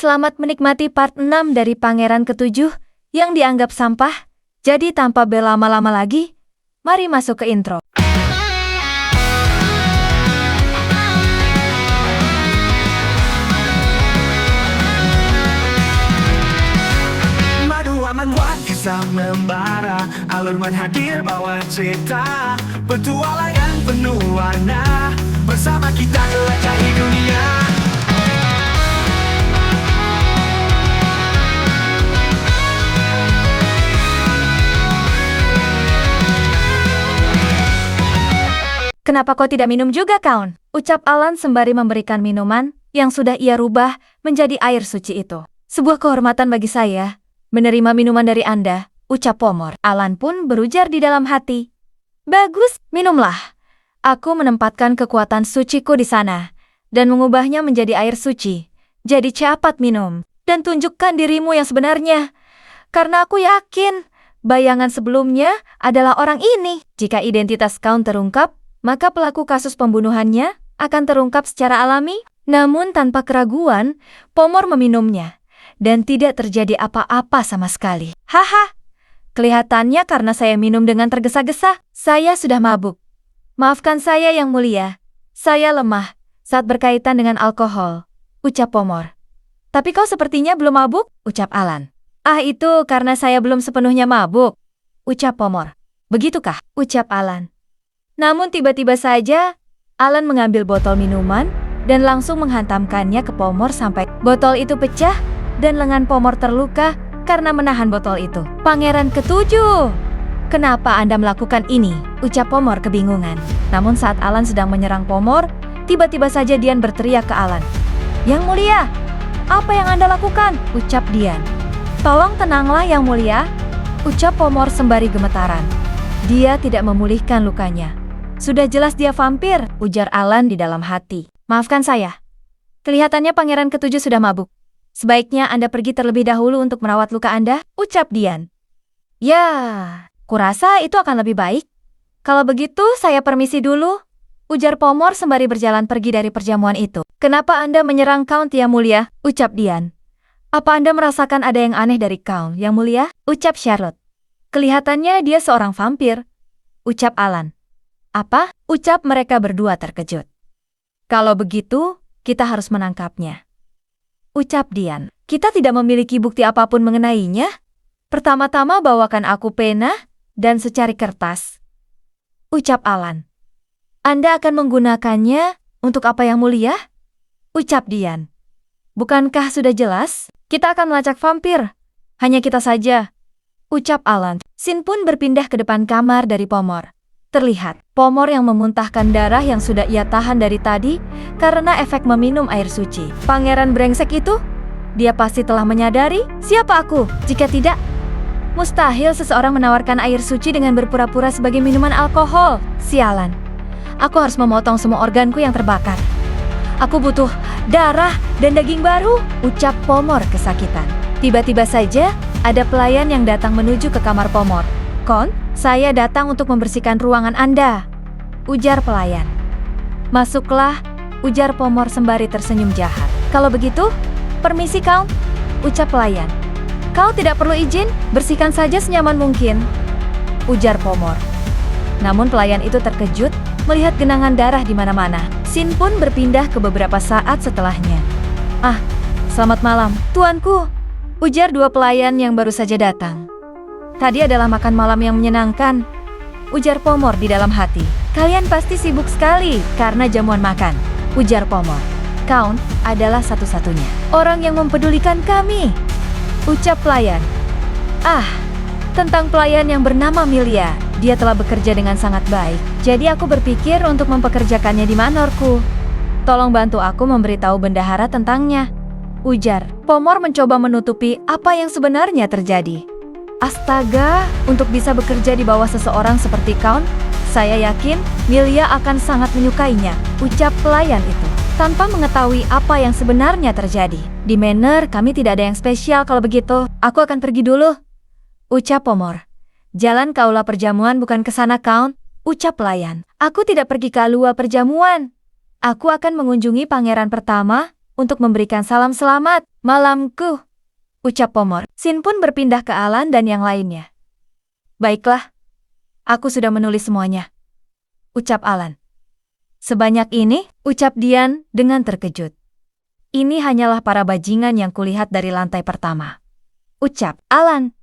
Selamat menikmati part 6 dari Pangeran Ketujuh yang dianggap sampah. Jadi tanpa berlama-lama lagi, mari masuk ke intro. Madu aman wan kisah membara, alurman hadir bawa cerita, petualangan penuh warna, bersama kita jelajahi dunia. Kenapa kau tidak minum juga, kawan? Ucap Alan sembari memberikan minuman yang sudah ia rubah menjadi air suci itu. Sebuah kehormatan bagi saya menerima minuman dari Anda, ucap Pomor. Alan pun berujar di dalam hati. Bagus, minumlah. Aku menempatkan kekuatan suciku di sana dan mengubahnya menjadi air suci. Jadi cepat minum dan tunjukkan dirimu yang sebenarnya. Karena aku yakin bayangan sebelumnya adalah orang ini. Jika identitas kau terungkap, maka pelaku kasus pembunuhannya akan terungkap secara alami. Namun tanpa keraguan, Pomor meminumnya. Dan tidak terjadi apa-apa sama sekali. Haha, kelihatannya karena saya minum dengan tergesa-gesa, saya sudah mabuk. Maafkan saya yang mulia, saya lemah saat berkaitan dengan alkohol, ucap Pomor. Tapi kau sepertinya belum mabuk, ucap Alan. Ah, itu karena saya belum sepenuhnya mabuk, ucap Pomor. Begitukah, ucap Alan. Namun tiba-tiba saja, Alan mengambil botol minuman dan langsung menghantamkannya ke Pomor sampai botol itu pecah dan lengan Pomor terluka karena menahan botol itu. Pangeran Ketujuh, kenapa Anda melakukan ini? Ucap Pomor kebingungan. Namun saat Alan sedang menyerang Pomor, tiba-tiba saja Dian berteriak ke Alan. Yang mulia, apa yang Anda lakukan? Ucap Dian. Tolong tenanglah yang mulia, ucap Pomor sembari gemetaran. Dia tidak memulihkan lukanya. Sudah jelas dia vampir, ujar Alan di dalam hati. Maafkan saya. Kelihatannya Pangeran Ketujuh sudah mabuk. Sebaiknya Anda pergi terlebih dahulu untuk merawat luka Anda, ucap Dian. Ya, kurasa itu akan lebih baik. Kalau begitu, saya permisi dulu, ujar Pomor sembari berjalan pergi dari perjamuan itu. Kenapa Anda menyerang Count yang mulia? Ucap Dian. Apa Anda merasakan ada yang aneh dari Count yang mulia? Ucap Charlotte. Kelihatannya dia seorang vampir, ucap Alan. Apa? Ucap mereka berdua terkejut. Kalau begitu, kita harus menangkapnya, ucap Dian. Kita tidak memiliki bukti apapun mengenainya. Pertama-tama bawakan aku pena dan secari kertas, ucap Alan. Anda akan menggunakannya untuk apa yang mulia? Ucap Dian. Bukankah sudah jelas? Kita akan melacak vampir. Hanya kita saja, ucap Alan. Sin pun berpindah ke depan kamar dari Pomor. Terlihat, Pomor yang memuntahkan darah yang sudah ia tahan dari tadi karena efek meminum air suci. Pangeran brengsek itu? Dia pasti telah menyadari siapa aku. Jika tidak, mustahil seseorang menawarkan air suci dengan berpura-pura sebagai minuman alkohol. Sialan. Aku harus memotong semua organku yang terbakar. Aku butuh darah dan daging baru, ucap Pomor kesakitan. Tiba-tiba saja, ada pelayan yang datang menuju ke kamar Pomor. Kon, saya datang untuk membersihkan ruangan Anda, ujar pelayan. Masuklah, ujar Pomor sembari tersenyum jahat. Kalau begitu, permisi kau, ucap pelayan. Kau tidak perlu izin, bersihkan saja senyaman mungkin, ujar Pomor. Namun pelayan itu terkejut melihat genangan darah di mana-mana. Sin pun berpindah ke beberapa saat setelahnya. Ah, selamat malam, tuanku, ujar dua pelayan yang baru saja datang. Tadi adalah makan malam yang menyenangkan, ujar Pomor di dalam hati. Kalian pasti sibuk sekali karena jamuan makan, ujar Pomor. Count adalah satu-satunya orang yang mempedulikan kami, ucap pelayan. Ah, tentang pelayan yang bernama Milia, dia telah bekerja dengan sangat baik. Jadi aku berpikir untuk mempekerjakannya di manorku. Tolong bantu aku memberitahu bendahara tentangnya, ujar. Pomor mencoba menutupi apa yang sebenarnya terjadi. Astaga, untuk bisa bekerja di bawah seseorang seperti Count, saya yakin Milia akan sangat menyukainya, ucap pelayan itu. Tanpa mengetahui apa yang sebenarnya terjadi. Di Manor, kami tidak ada yang spesial kalau begitu. Aku akan pergi dulu, ucap Pomor. Jalan ke aula perjamuan bukan ke sana, Count, ucap pelayan. Aku tidak pergi ke aula perjamuan. Aku akan mengunjungi pangeran pertama untuk memberikan salam selamat malamku, ucap Pomor. Sin pun berpindah ke Alan dan yang lainnya. Baiklah, aku sudah menulis semuanya, ucap Alan. Sebanyak ini, ucap Dian dengan terkejut. Ini hanyalah para bajingan yang kulihat dari lantai pertama, ucap Alan.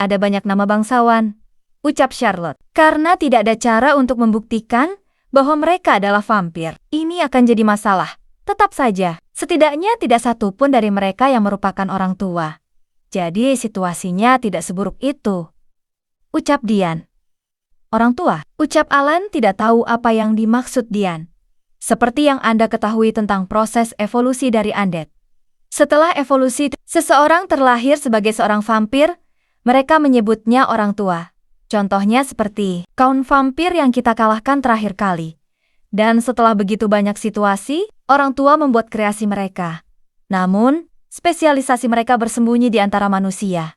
Ada banyak nama bangsawan, ucap Charlotte. Karena tidak ada cara untuk membuktikan bahwa mereka adalah vampir, ini akan jadi masalah. Tetap saja, setidaknya tidak satu pun dari mereka yang merupakan orang tua. Jadi situasinya tidak seburuk itu, ucap Dian. Orang tua, ucap Alan tidak tahu apa yang dimaksud Dian. Seperti yang Anda ketahui tentang proses evolusi dari undead. Setelah evolusi, seseorang terlahir sebagai seorang vampir, mereka menyebutnya orang tua. Contohnya seperti kaum vampir yang kita kalahkan terakhir kali. Dan setelah begitu banyak situasi, orang tua membuat kreasi mereka. Namun, spesialisasi mereka bersembunyi di antara manusia,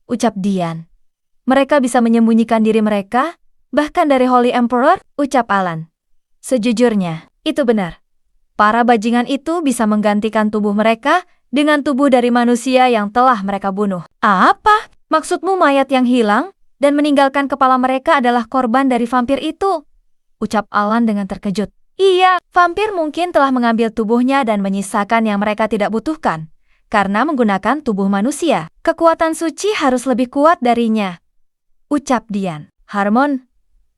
ucap Dian. Mereka bisa menyembunyikan diri mereka, bahkan dari Holy Emperor, ucap Alan. Sejujurnya, itu benar. Para bajingan itu bisa menggantikan tubuh mereka dengan tubuh dari manusia yang telah mereka bunuh. Apa? Maksudmu mayat yang hilang dan meninggalkan kepala mereka adalah korban dari vampir itu? Ucap Alan dengan terkejut. Iya, vampir mungkin telah mengambil tubuhnya dan menyisakan yang mereka tidak butuhkan. Karena menggunakan tubuh manusia, kekuatan suci harus lebih kuat darinya, ucap Dian. Harmon,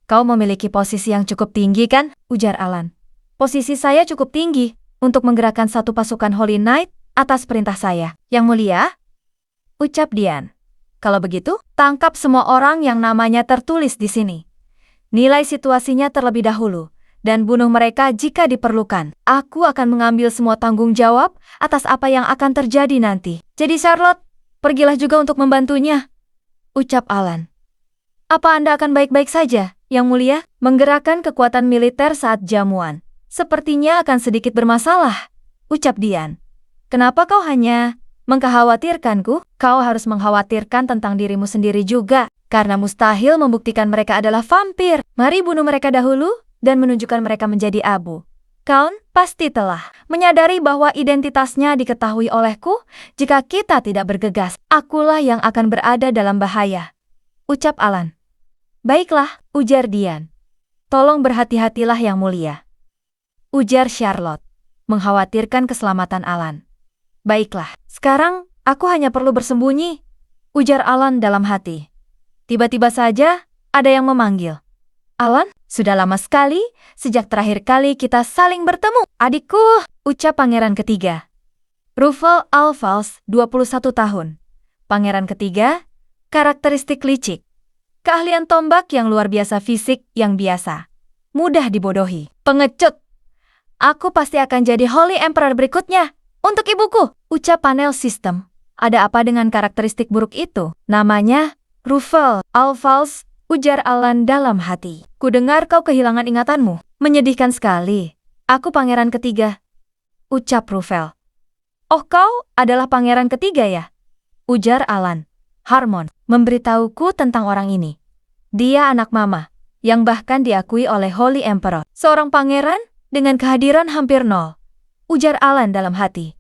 kau memiliki posisi yang cukup tinggi kan? Ujar Alan. Posisi saya cukup tinggi untuk menggerakkan satu pasukan Holy Knight atas perintah saya. Yang mulia, ucap Dian. Kalau begitu, tangkap semua orang yang namanya tertulis di sini. Nilai situasinya terlebih dahulu, dan bunuh mereka jika diperlukan. Aku akan mengambil semua tanggung jawab atas apa yang akan terjadi nanti. Jadi Charlotte, pergilah juga untuk membantunya, ucap Alan. Apa Anda akan baik-baik saja, Yang Mulia? Menggerakkan kekuatan militer saat jamuan sepertinya akan sedikit bermasalah, ucap Dian. Kenapa kau hanya mengkhawatirkanku? Kau harus mengkhawatirkan tentang dirimu sendiri juga, karena mustahil membuktikan mereka adalah vampir. Mari bunuh mereka dahulu dan menunjukkan mereka menjadi abu. Count pasti telah menyadari bahwa identitasnya diketahui olehku. Jika kita tidak bergegas, akulah yang akan berada dalam bahaya, ucap Alan. Baiklah, ujar Dian. Tolong berhati-hatilah Yang Mulia, ujar Charlotte, mengkhawatirkan keselamatan Alan. Baiklah, sekarang aku hanya perlu bersembunyi, ujar Alan dalam hati. Tiba-tiba saja ada yang memanggil. Alan, sudah lama sekali sejak terakhir kali kita saling bertemu. Adikku, ucap pangeran ketiga. Ruffle Alphals, 21 tahun. Pangeran ketiga, karakteristik licik. Keahlian tombak yang luar biasa, fisik yang biasa. Mudah dibodohi. Pengecut. Aku pasti akan jadi Holy Emperor berikutnya. Untuk ibuku, ucap panel sistem. Ada apa dengan karakteristik buruk itu? Namanya Ruffle Alphals, ujar Alan dalam hati. Kudengar kau kehilangan ingatanmu. Menyedihkan sekali. Aku pangeran ketiga, ucap Ruffle. Oh, kau adalah pangeran ketiga ya? Ujar Alan. Harmon memberitahuku tentang orang ini. Dia anak mama, yang bahkan diakui oleh Holy Emperor. Seorang pangeran dengan kehadiran hampir nol, ujar Alan dalam hati.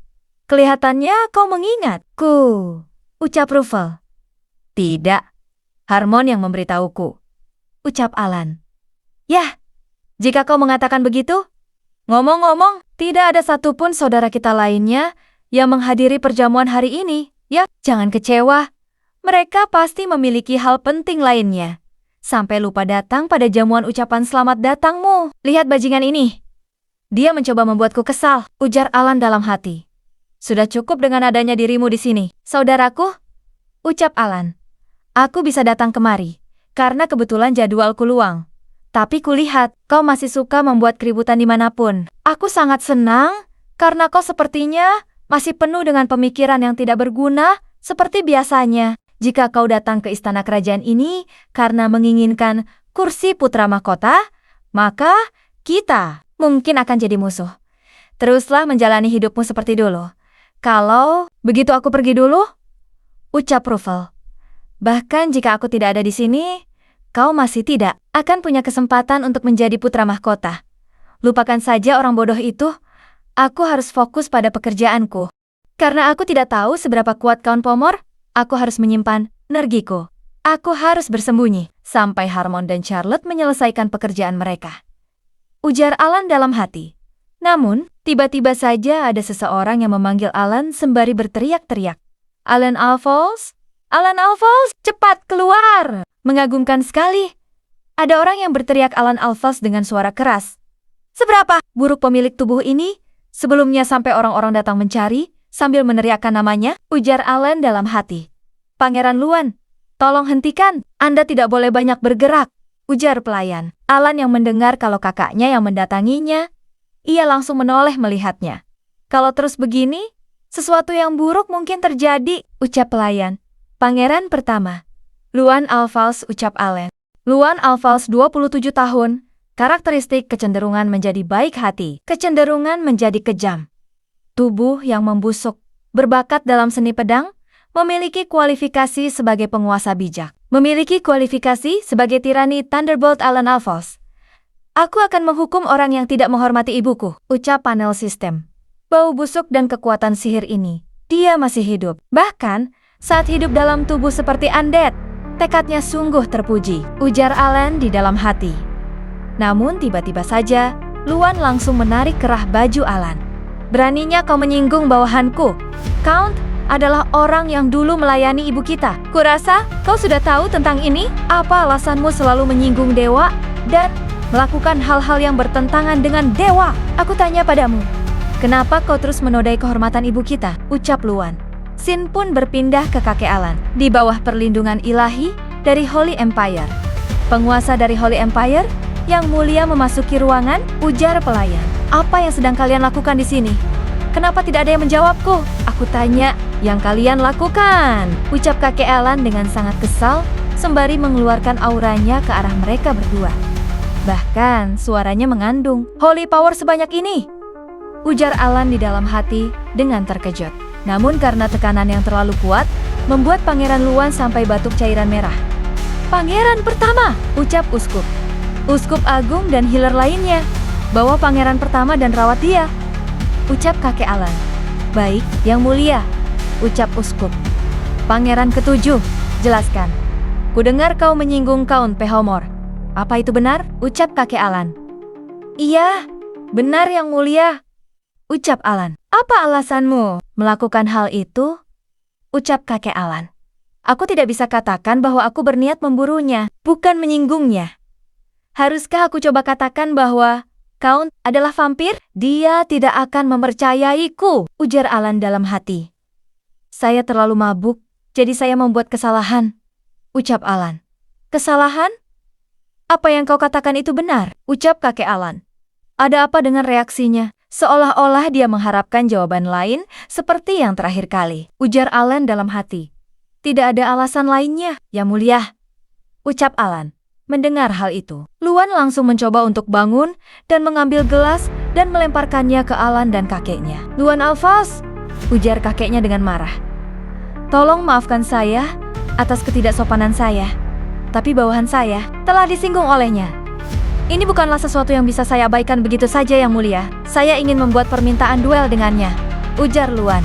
Kelihatannya kau mengingatku, ucap Ruffle. Tidak, Harmon yang memberitahuku, ucap Alan. Yah, jika kau mengatakan begitu. Ngomong-ngomong, tidak ada satupun saudara kita lainnya yang menghadiri perjamuan hari ini. Ya, jangan kecewa. Mereka pasti memiliki hal penting lainnya. Sampai lupa datang pada jamuan ucapan selamat datangmu. Lihat bajingan ini. Dia mencoba membuatku kesal, ujar Alan dalam hati. Sudah cukup dengan adanya dirimu di sini, saudaraku, ucap Alan. Aku bisa datang kemari, karena kebetulan jadwalku luang. Tapi kulihat, kau masih suka membuat keributan dimanapun. Aku sangat senang, karena kau sepertinya masih penuh dengan pemikiran yang tidak berguna, seperti biasanya. Jika kau datang ke istana kerajaan ini karena menginginkan kursi putra mahkota, maka kita mungkin akan jadi musuh. Teruslah menjalani hidupmu seperti dulu. Kalau begitu aku pergi dulu, ucap Ruffle. Bahkan jika aku tidak ada di sini, kau masih tidak akan punya kesempatan untuk menjadi putra mahkota. Lupakan saja orang bodoh itu. Aku harus fokus pada pekerjaanku. Karena aku tidak tahu seberapa kuat Count Pomor, aku harus menyimpan energiku. Aku harus bersembunyi sampai Harmon dan Charlotte menyelesaikan pekerjaan mereka. Ujar Alan dalam hati. Namun, tiba-tiba saja ada seseorang yang memanggil Alan sembari berteriak-teriak. Alan Alphonse? Alan Alphonse, cepat keluar! Mengagumkan sekali. Ada orang yang berteriak Alan Alphonse dengan suara keras. Seberapa buruk pemilik tubuh ini? Sebelumnya sampai orang-orang datang mencari, sambil meneriakkan namanya, ujar Alan dalam hati. Pangeran Luan, tolong hentikan, Anda tidak boleh banyak bergerak, ujar pelayan. Alan yang mendengar kalau kakaknya yang mendatanginya, ia langsung menoleh melihatnya. Kalau terus begini, sesuatu yang buruk mungkin terjadi, ucap pelayan. Pangeran pertama, Luan Alphonse, ucap Alan. Luan Alphonse 27 tahun, karakteristik kecenderungan menjadi baik hati, kecenderungan menjadi kejam. Tubuh yang membusuk, berbakat dalam seni pedang, memiliki kualifikasi sebagai penguasa bijak. Memiliki kualifikasi sebagai tirani Thunderbolt Alan Alphonse. Aku akan menghukum orang yang tidak menghormati ibuku, ucap panel sistem. Bau busuk dan kekuatan sihir ini, dia masih hidup. Bahkan, saat hidup dalam tubuh seperti undead, tekadnya sungguh terpuji, ujar Alan di dalam hati. Namun tiba-tiba saja, Luan langsung menarik kerah baju Alan. Beraninya kau menyinggung bawahanku. Count adalah orang yang dulu melayani ibu kita. Kurasa kau sudah tahu tentang ini? Apa alasanmu selalu menyinggung dewa dan melakukan hal-hal yang bertentangan dengan dewa? Aku tanya padamu, kenapa kau terus menodai kehormatan ibu kita? Ucap Luan. Sin pun berpindah ke kakek Alan. Di bawah perlindungan ilahi dari Holy Empire. Penguasa dari Holy Empire yang mulia memasuki ruangan, ujar pelayan. Apa yang sedang kalian lakukan di sini? Kenapa tidak ada yang menjawabku? Aku tanya, yang kalian lakukan, ucap kakek Alan dengan sangat kesal, sembari mengeluarkan auranya ke arah mereka berdua. Bahkan suaranya mengandung holy power sebanyak ini, ujar Alan di dalam hati dengan terkejut. Namun karena tekanan yang terlalu kuat, membuat Pangeran Luan sampai batuk cairan merah. Pangeran pertama, ucap Uskup. Uskup Agung dan healer lainnya, bawa pangeran pertama dan rawat dia, ucap kakek Alan. Baik, yang mulia, ucap Uskup. Pangeran ketujuh, jelaskan. Kudengar kau menyinggung Count Pehomor. Apa itu benar? Ucap kakek Alan. Iya, benar yang mulia, ucap Alan. Apa alasanmu melakukan hal itu? Ucap kakek Alan. Aku tidak bisa katakan bahwa aku berniat memburunya, bukan menyinggungnya. Haruskah aku coba katakan bahwa Count adalah vampir? Dia tidak akan mempercayaiku, ujar Alan dalam hati. Saya terlalu mabuk, jadi saya membuat kesalahan, ucap Alan. Kesalahan? Apa yang kau katakan itu benar, ucap kakek Alan. Ada apa dengan reaksinya? Seolah-olah dia mengharapkan jawaban lain seperti yang terakhir kali, ujar Alan dalam hati. Tidak ada alasan lainnya, yang mulia, ucap Alan. Mendengar hal itu, Luan langsung mencoba untuk bangun dan mengambil gelas dan melemparkannya ke Alan dan kakeknya. Luan Alphonse, ujar kakeknya dengan marah. Tolong maafkan saya atas ketidaksopanan saya, tapi bawahan saya telah disinggung olehnya. Ini bukanlah sesuatu yang bisa saya abaikan begitu saja yang mulia. Saya ingin membuat permintaan duel dengannya, ujar Luan.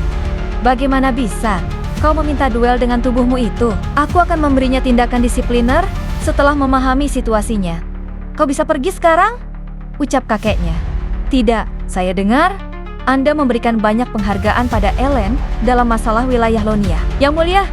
Bagaimana bisa? Kau meminta duel dengan tubuhmu itu? Aku akan memberinya tindakan disipliner setelah memahami situasinya. Kau bisa pergi sekarang? Ucap kakeknya. Tidak, saya dengar Anda memberikan banyak penghargaan pada Ellen dalam masalah wilayah Lonia. Yang mulia,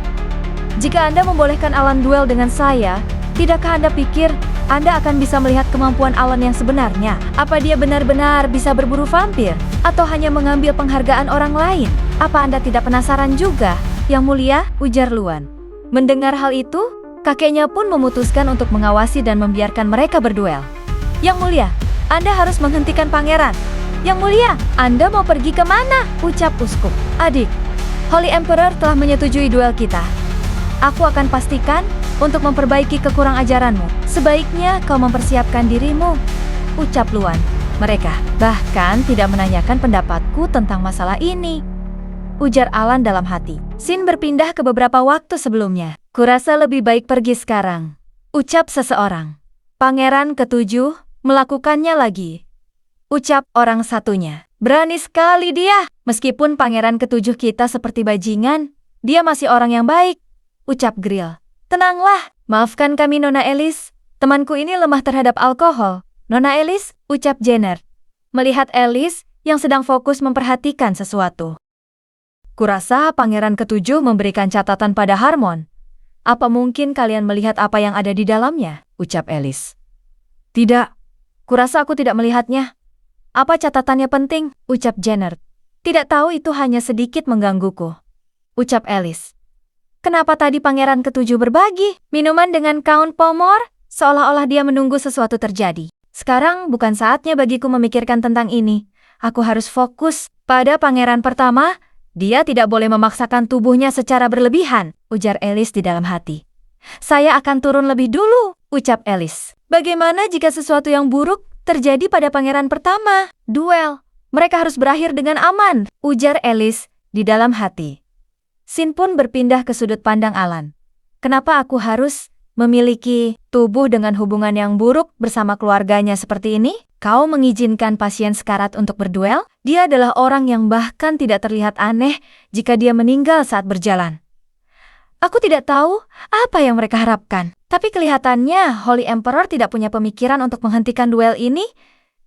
jika Anda membolehkan Alan duel dengan saya, tidakkah Anda pikir Anda akan bisa melihat kemampuan Alan yang sebenarnya? Apa dia benar-benar bisa berburu vampir? Atau hanya mengambil penghargaan orang lain? Apa Anda tidak penasaran juga? Yang mulia, ujar Luan. Mendengar hal itu, kakeknya pun memutuskan untuk mengawasi dan membiarkan mereka berduel. Yang mulia, Anda harus menghentikan pangeran. Yang mulia, Anda mau pergi kemana? Ucap Uskup. Adik, Holy Emperor telah menyetujui duel kita. Aku akan pastikan untuk memperbaiki kekurang ajaranmu. Sebaiknya kau mempersiapkan dirimu, ucap Luan. Mereka bahkan tidak menanyakan pendapatku tentang masalah ini, ujar Alan dalam hati. Sin berpindah ke beberapa waktu sebelumnya. Kurasa lebih baik pergi sekarang, ucap seseorang. Pangeran ketujuh melakukannya lagi, ucap orang satunya. Berani sekali dia. Meskipun pangeran ketujuh kita seperti bajingan, dia masih orang yang baik, ucap Grill. Tenanglah, maafkan kami Nona Alice. Temanku ini lemah terhadap alkohol. Nona Alice, ucap Jenner. Melihat Alice yang sedang fokus memperhatikan sesuatu. Kurasa pangeran ketujuh memberikan catatan pada Harmon. Apa mungkin kalian melihat apa yang ada di dalamnya? Ucap Alice. Tidak, kurasa aku tidak melihatnya. Apa catatannya penting? Ucap Jenner. Tidak tahu, itu hanya sedikit menggangguku. Ucap Alice. Kenapa tadi pangeran ketujuh berbagi minuman dengan Count Pomor? Seolah-olah dia menunggu sesuatu terjadi. Sekarang bukan saatnya bagiku memikirkan tentang ini. Aku harus fokus pada pangeran pertama. Dia tidak boleh memaksakan tubuhnya secara berlebihan, ujar Alice di dalam hati. Saya akan turun lebih dulu, ucap Alice. Bagaimana jika sesuatu yang buruk terjadi pada pangeran pertama? Duel. Mereka harus berakhir dengan aman, ujar Alice di dalam hati. Sin pun berpindah ke sudut pandang Alan. Kenapa aku harus memiliki tubuh dengan hubungan yang buruk bersama keluarganya seperti ini? Kau mengizinkan pasien sekarat untuk berduel? Dia adalah orang yang bahkan tidak terlihat aneh jika dia meninggal saat berjalan. Aku tidak tahu apa yang mereka harapkan. Tapi kelihatannya Holy Emperor tidak punya pemikiran untuk menghentikan duel ini.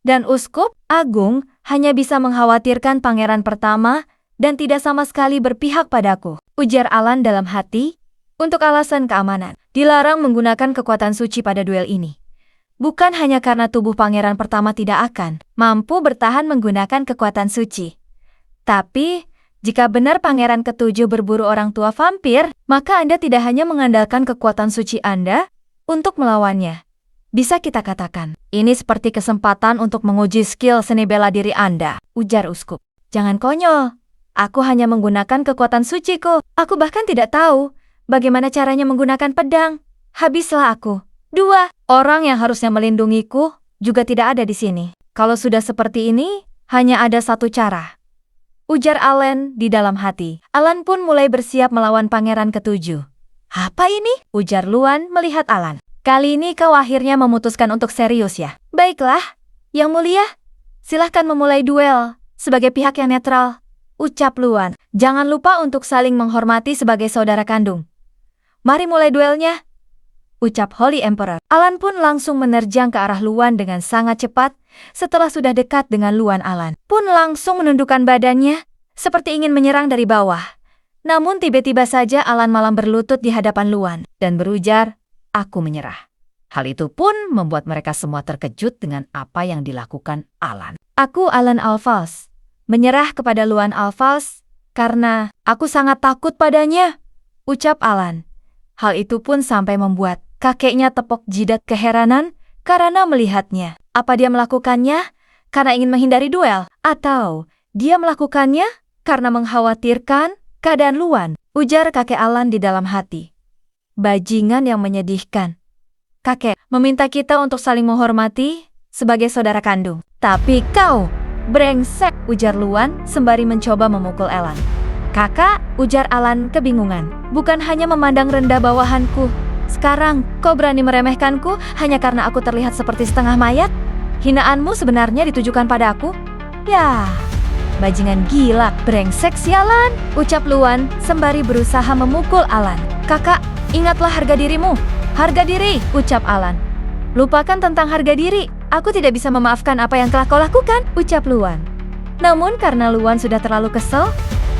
Dan Uskup Agung hanya bisa mengkhawatirkan pangeran pertama dan tidak sama sekali berpihak padaku, ujar Alan dalam hati. Untuk alasan keamanan, dilarang menggunakan kekuatan suci pada duel ini. Bukan hanya karena tubuh pangeran pertama tidak akan mampu bertahan menggunakan kekuatan suci. Tapi, jika benar pangeran ketujuh berburu orang tua vampir, maka Anda tidak hanya mengandalkan kekuatan suci Anda untuk melawannya. Bisa kita katakan, ini seperti kesempatan untuk menguji skill seni bela diri Anda, ujar Uskup. Jangan konyol, aku hanya menggunakan kekuatan suciku. Aku bahkan tidak tahu bagaimana caranya menggunakan pedang. Habislah aku. 2. Orang yang harusnya melindungiku juga tidak ada di sini. Kalau sudah seperti ini, hanya ada satu cara, ujar Alan di dalam hati. Alan pun mulai bersiap melawan pangeran ketujuh. Apa ini? Ujar Luan melihat Alan. Kali ini kau akhirnya memutuskan untuk serius ya? Baiklah, Yang Mulia. Silahkan memulai duel sebagai pihak yang netral, ucap Luan. Jangan lupa untuk saling menghormati sebagai saudara kandung. Mari mulai duelnya, ucap Holy Emperor. Alan pun langsung menerjang ke arah Luan dengan sangat cepat. Setelah sudah dekat dengan Luan, Alan pun langsung menundukkan badannya seperti ingin menyerang dari bawah. Namun tiba-tiba saja Alan malah berlutut di hadapan Luan dan berujar, "Aku menyerah." Hal itu pun membuat mereka semua terkejut dengan apa yang dilakukan Alan. Aku Alan Alphals, menyerah kepada Luan Alphals karena aku sangat takut padanya, ucap Alan. Hal itu pun sampai membuat kakeknya tepok jidat keheranan karena melihatnya. Apa dia melakukannya karena ingin menghindari duel? Atau dia melakukannya karena mengkhawatirkan keadaan Luan? Ujar kakek Alan di dalam hati. Bajingan yang menyedihkan. Kakek meminta kita untuk saling menghormati sebagai saudara kandung. Tapi kau brengsek, ujar Luan sembari mencoba memukul Alan. Kakak, ujar Alan kebingungan. Bukan hanya memandang rendah bawahanku. Sekarang, kau berani meremehkanku hanya karena aku terlihat seperti setengah mayat? Hinaanmu sebenarnya ditujukan padaku? Ya, bajingan gila, brengsek sialan, ucap Luan sembari berusaha memukul Alan. Kakak, ingatlah harga dirimu. Harga diri, ucap Alan. Lupakan tentang harga diri. Aku tidak bisa memaafkan apa yang telah kau lakukan, ucap Luan. Namun karena Luan sudah terlalu kesel,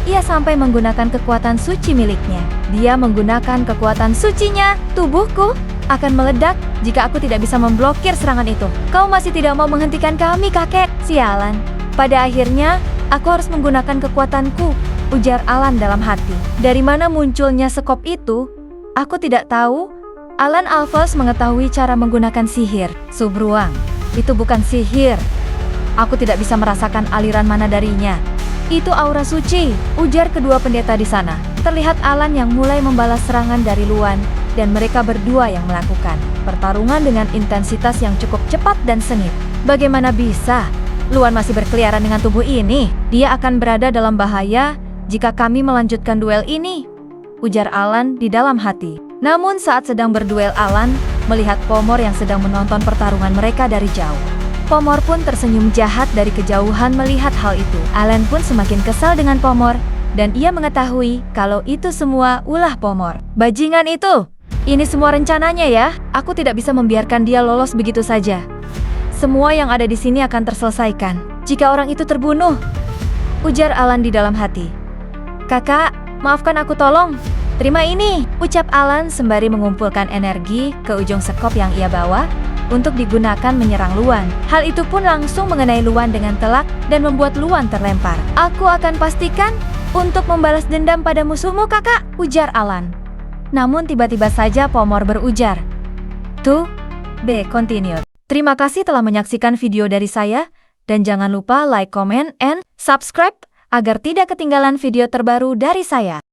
ia sampai menggunakan kekuatan suci miliknya. Dia menggunakan kekuatan sucinya. Tubuhku akan meledak jika aku tidak bisa memblokir serangan itu. Kau masih tidak mau menghentikan kami, kakek. Sialan. Pada akhirnya, aku harus menggunakan kekuatanku, ujar Alan dalam hati. Dari mana munculnya sekop itu? Aku tidak tahu. Alan Alphals mengetahui cara menggunakan sihir. Subruang, itu bukan sihir. Aku tidak bisa merasakan aliran mana darinya. Itu aura suci, ujar kedua pendeta di sana. Terlihat Alan yang mulai membalas serangan dari Luan, dan mereka berdua yang melakukan pertarungan dengan intensitas yang cukup cepat dan sengit. Bagaimana bisa? Luan masih berkeliaran dengan tubuh ini. Dia akan berada dalam bahaya jika kami melanjutkan duel ini, ujar Alan di dalam hati. Namun saat sedang berduel, Alan melihat Pomor yang sedang menonton pertarungan mereka dari jauh. Pomor pun tersenyum jahat dari kejauhan melihat hal itu. Alan pun semakin kesal dengan Pomor, dan ia mengetahui kalau itu semua ulah Pomor. Bajingan itu! Ini semua rencananya ya, aku tidak bisa membiarkan dia lolos begitu saja. Semua yang ada di sini akan terselesaikan jika orang itu terbunuh, ujar Alan di dalam hati. Kakak, maafkan aku tolong. Terima ini, ucap Alan sembari mengumpulkan energi ke ujung sekop yang ia bawa untuk digunakan menyerang Luan. Hal itu pun langsung mengenai Luan dengan telak dan membuat Luan terlempar. Aku akan pastikan untuk membalas dendam pada musuhmu kakak, ujar Alan. Namun tiba-tiba saja Pomor berujar. To be continued. Terima kasih telah menyaksikan video dari saya, dan jangan lupa like, comment, and subscribe agar tidak ketinggalan video terbaru dari saya.